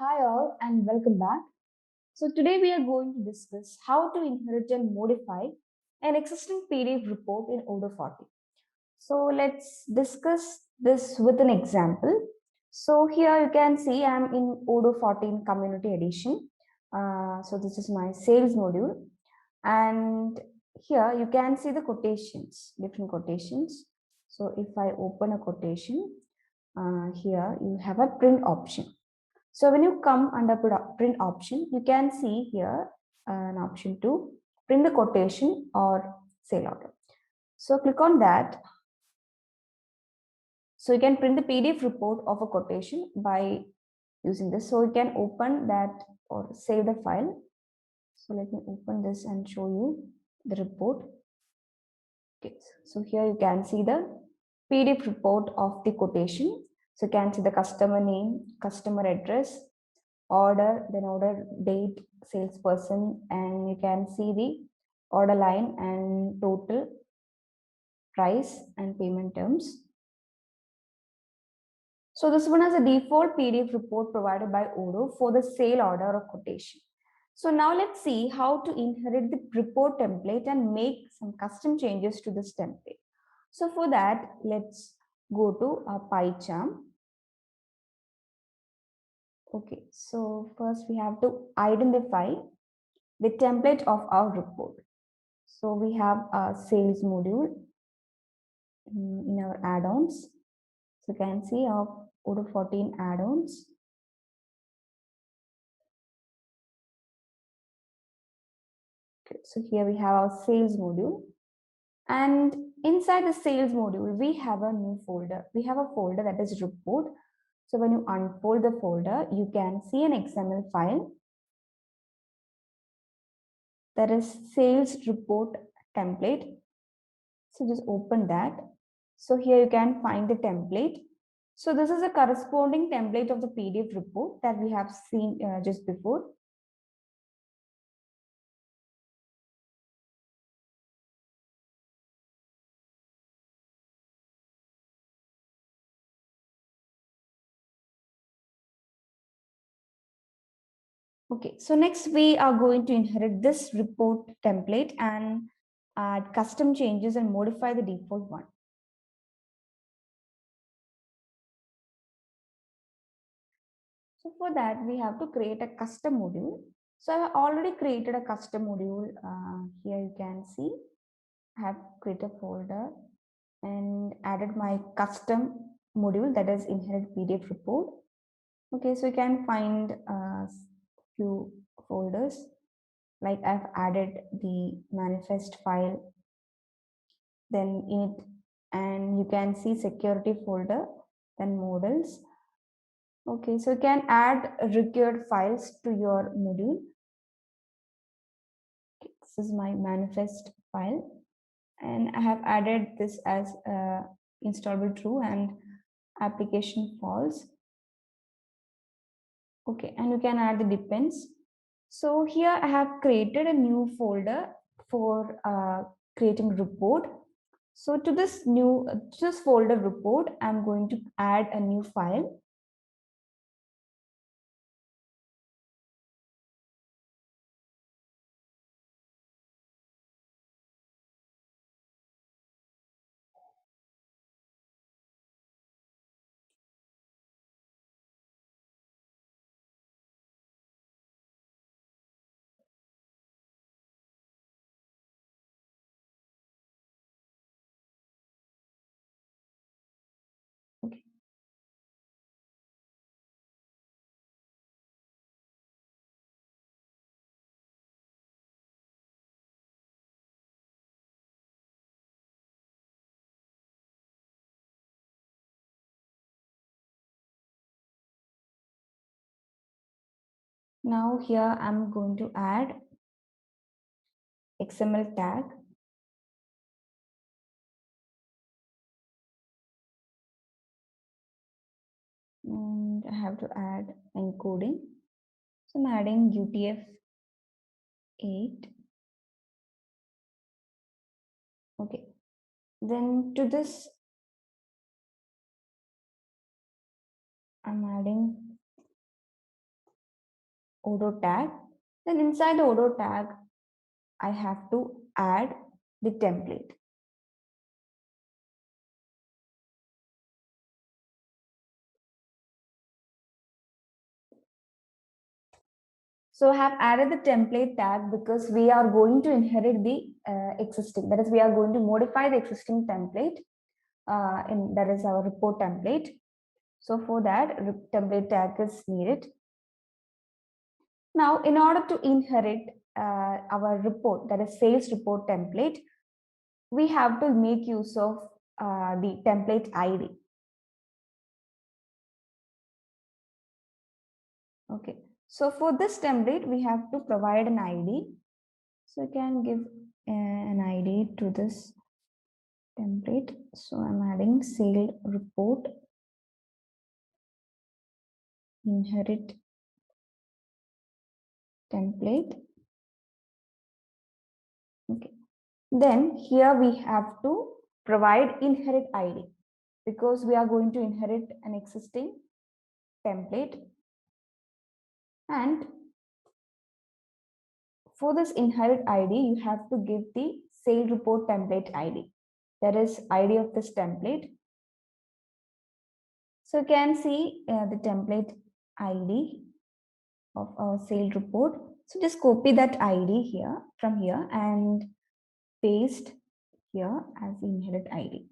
Hi all and welcome back. So today we are going to discuss how to inherit and modify an existing PDF report in Odoo 40. So let's discuss this with an example. So here you can see I'm in Odoo 14 Community Edition. So this is my sales module, and here you can see the quotations, different quotations. So if I open a quotation, here you have a print option. So when you come under print option, you can see here an option to print the quotation or sale order. So click on that. So you can print the PDF report of a quotation by using this. So you can open that or save the file. So let me open this and show you the report. Okay. So here you can see the PDF report of the quotation. So you can see the customer name, customer address, order, then order date, salesperson, and you can see the order line and total price and payment terms. So this one is a default PDF report provided by Odoo for the sale order or quotation. So now let's see how to inherit the report template and make some custom changes to this template. So for that, let's go to our PyCharm. Okay, so first we have to identify the template of our report. So we have a sales module in our add-ons. So you can see our Odoo 14 add-ons. Okay, so here we have our sales module. And inside the sales module, we have a new folder. We have a folder that is report. So when you unfold the folder, you can see an XML file that is sales report template. So just open that. So here you can find the template. So this is a corresponding template of the PDF report that we have seen just before. Okay, so next we are going to inherit this report template and add custom changes and modify the default one. So for that, we have to create a custom module. So I have already created a custom module. Here you can see I have created a folder and added my custom module, that is inherit PDF report. Okay, so you can find a few folders, like I've added the manifest file, then init, and you can see security folder, then models. Okay, so you can add required files to your module. Okay, this is my manifest file, and I have added this as installable true and application false. Okay, and you can add the depends. So here I have created a new folder for creating report. So to this folder report, I'm going to add a new file. Okay. Now here I'm going to add XML tag. And I have to add encoding. So I'm adding UTF-8. Okay. Then to this, I'm adding Odoo tag. Then inside the Odoo tag, I have to add the template. So I have added the template tag because we are going to inherit the existing, that is we are going to modify the existing template that is our report template. So for that template tag is needed. Now in order to inherit our report, that is sales report template, we have to make use of the template ID. Okay, so for this template we have to provide an ID. So you can give an ID to this template. So I'm adding sale report inherit template. Okay, then here we have to provide inherit ID because we are going to inherit an existing template. And for this inherit ID, you have to give the sale report template ID. That is ID of this template. So you can see the template ID of our sale report. So just copy that ID here from here and paste here as the inherit ID.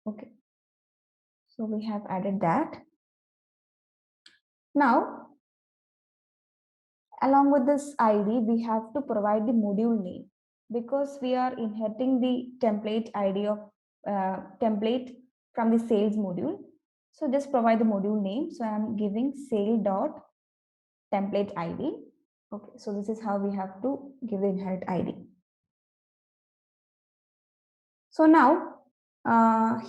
Okay. So we have added that. Now, along with this ID, we have to provide the module name because we are inheriting the template ID of template from the sales module. So just provide the module name. So I'm giving sale dot template ID. Okay, so this is how we have to give the inherit ID. So now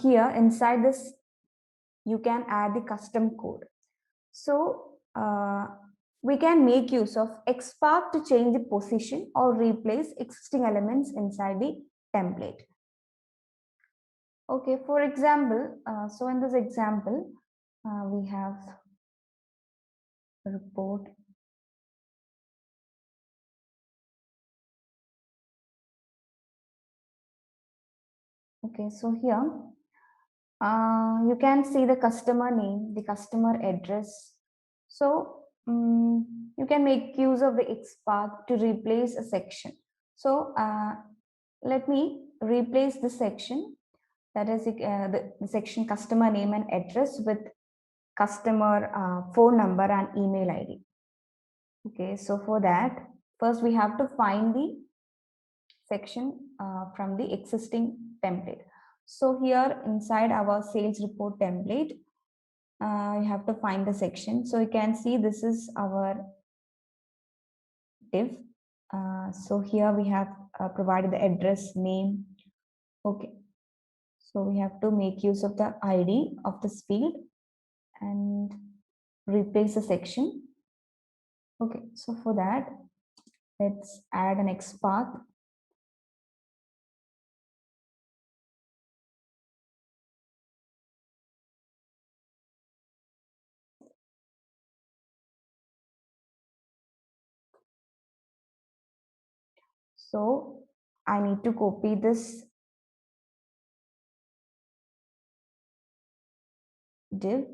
here inside this, you can add the custom code. So we can make use of XSpark to change the position or replace existing elements inside the template. Okay, for example, so in this example, we have a report. Okay, so here you can see the customer name, the customer address. So you can make use of the XSpark to replace a section. So let me replace the section, that is the section customer name and address with customer phone number and email ID. Okay, so for that, first we have to find the section from the existing template. So here inside our sales report template, you have to find the section. So you can see this is our div. So here we have provided the address, name. Okay, so we have to make use of the ID of this field and replace the section. Okay, so for that, let's add an XPath. So I need to copy this div.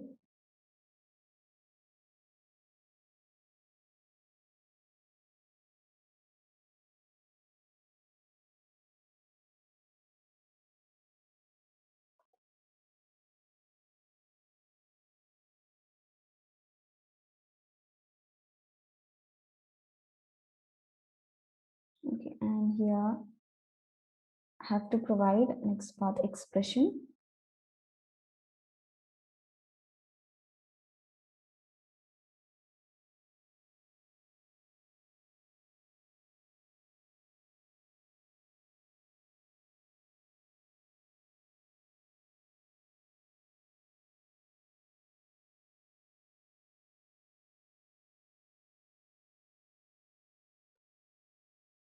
Okay, and here I have to provide an XPath expression.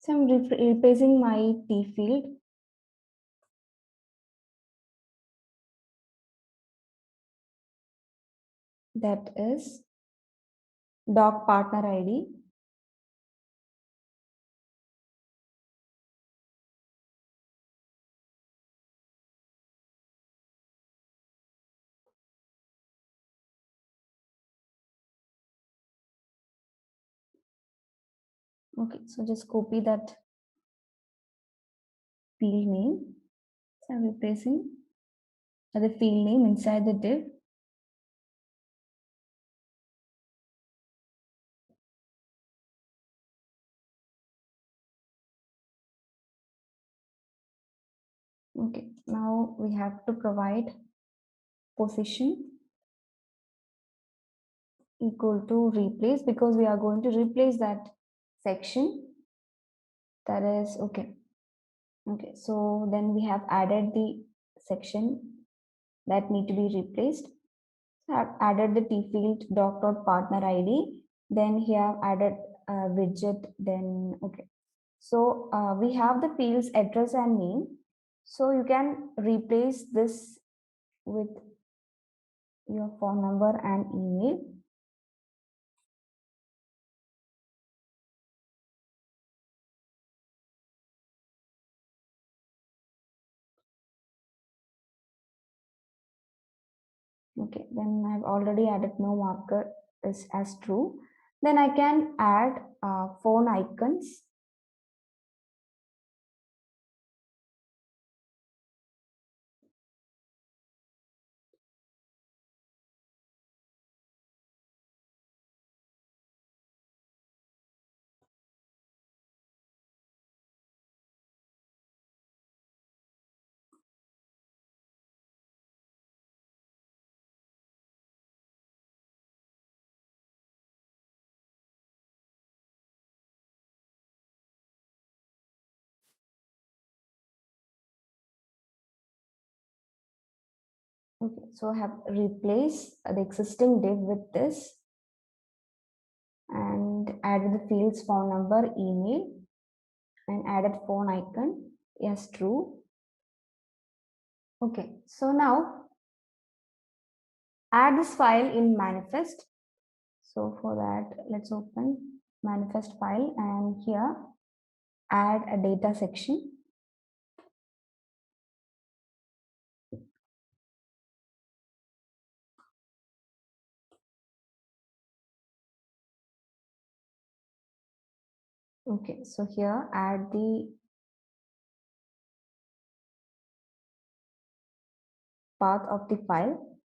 So I'm replacing my T field. That is doc partner ID. Okay, so just copy that field name. So I'm replacing the field name inside the div. Okay, now we have to provide position equal to replace, because we are going to replace that section. That is okay. Okay, so then we have added the section that need to be replaced. Have added the t field doc.partner ID. Then here added a widget. Then okay. So we have the fields address and name. So you can replace this with your phone number and email. Okay, then I've already added no marker is as true. Then I can add phone icons. Okay, so I have replaced the existing div with this and added the fields phone number, email, and added phone icon. Yes, true. Okay, so now add this file in manifest. So for that, let's open manifest file and here add a data section. Okay, so here add the path of the file.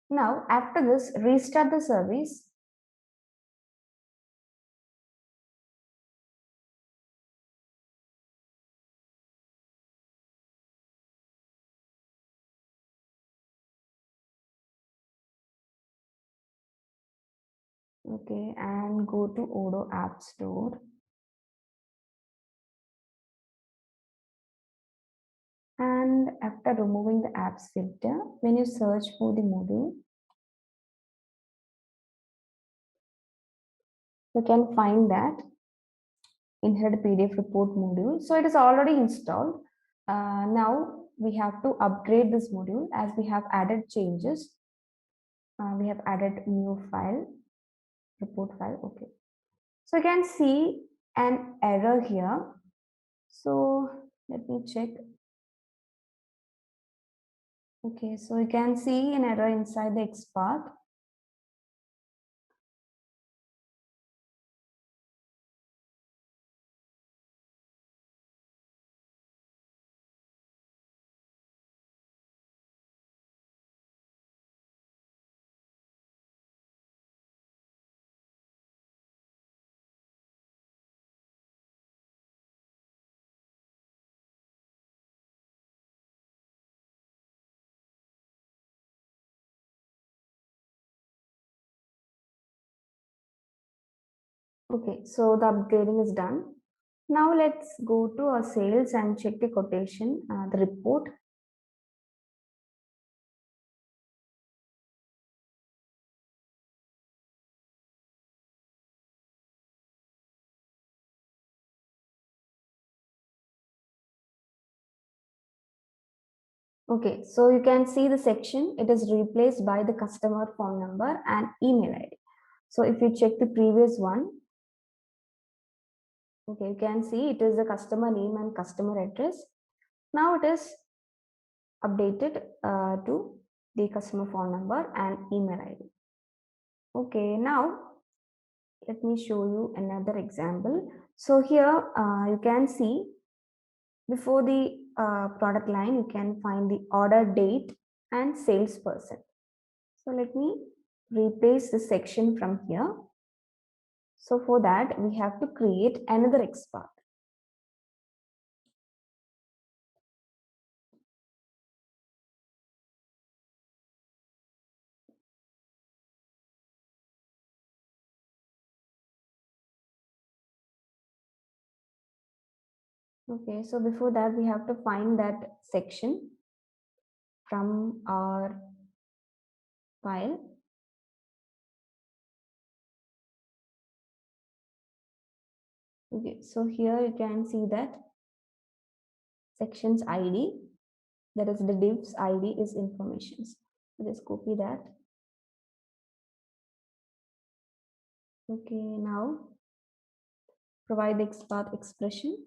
Now, after this, restart the service. Okay, and go to Odoo App Store. And after removing the apps filter, when you search for the module, you can find that Inherit PDF report module. So it is already installed. Now we have to upgrade this module as we have added changes. We have added new file, report file. Okay. So you can see an error here. So let me check. Okay, so you can see an error inside the XPath. Okay, so the upgrading is done. Now let's go to our sales and check the quotation, the report. Okay, so you can see the section, it is replaced by the customer phone number and email ID. So if you check the previous one, okay, you can see it is the customer name and customer address. Now it is updated to the customer phone number and email ID. Okay, now let me show you another example. So here you can see before the product line, you can find the order date and salesperson. So let me replace this section from here. So for that, we have to create another XPath. Okay, so before that, we have to find that section from our file. Okay, so here you can see that section's ID, that is the div's ID is informations. Just copy that. Okay, now provide the XPath expression.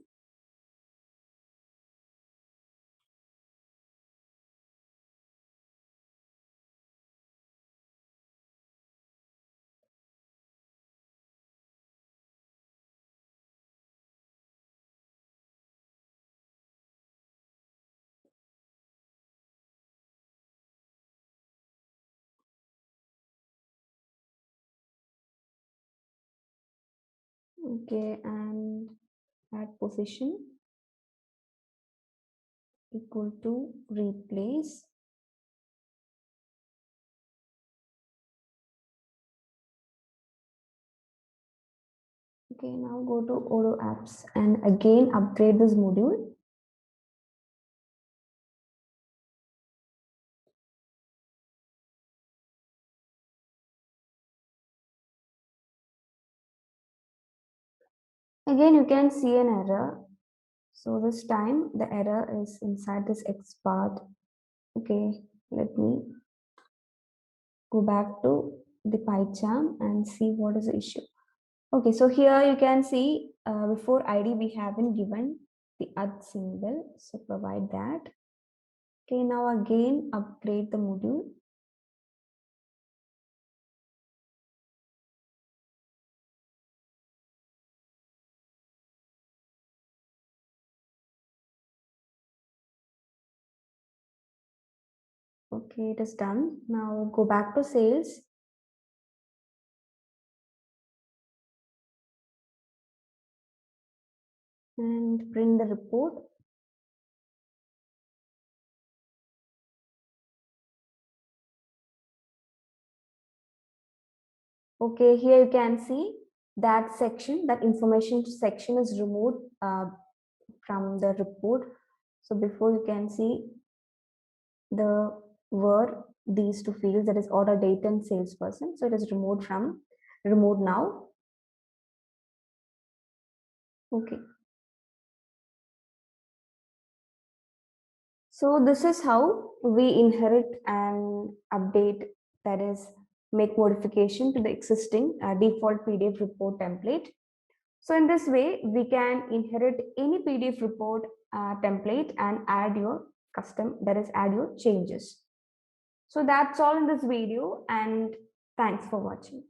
Okay, and add position equal to replace. Okay, now go to Odoo apps and again upgrade this module. Again, you can see an error. So this time the error is inside this XPath. Okay, let me go back to the PyCharm and see what is the issue. Okay, so here you can see before ID we haven't given the symbol. So provide that. Okay, now again upgrade the module. Okay, it is done. Now go back to sales. And print the report. Okay, here you can see that section, that information section is removed from the report. So before you can see the were these two fields, that is order date and salesperson. So it is removed now. Okay. So this is how we inherit and update, that is make modification to the existing default PDF report template. So in this way, we can inherit any PDF report template and add your custom, that is add your changes. So that's all in this video and thanks for watching.